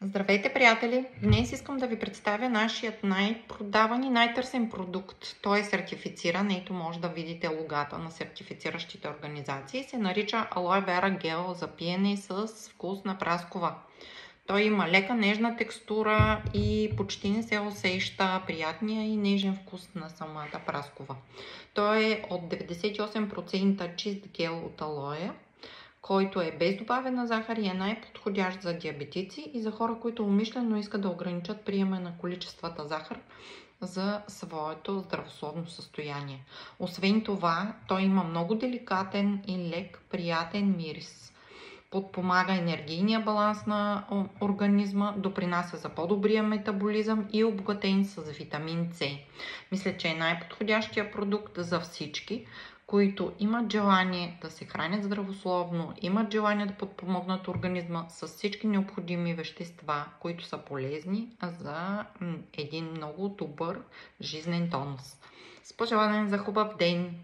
Здравейте, приятели! Днес искам да ви представя нашият най-продаван и най-търсен продукт. Той е сертифициран, ето може да видите логата на сертифициращите организации. Се нарича Aloe Vera Gel за пиене с вкус на праскова. Той има лека нежна текстура и почти не се усеща приятния и нежен вкус на самата праскова. Той е от 98% чист гел от алоя, който е без добавена захар и е най-подходящ за диабетици и за хора, които умишлено искат да ограничат приема на количествата захар за своето здравословно състояние. Освен това, той има много деликатен и лек, приятен мирис. Подпомага енергийния баланс на организма, допринася за по-добрия метаболизъм и обогатен с витамин С. Мисля, че е най-подходящия продукт за всички, които имат желание да се хранят здравословно, имат желание да подпомогнат организма с всички необходими вещества, които са полезни за един много добър жизнен тонус. С пожелание за хубав ден!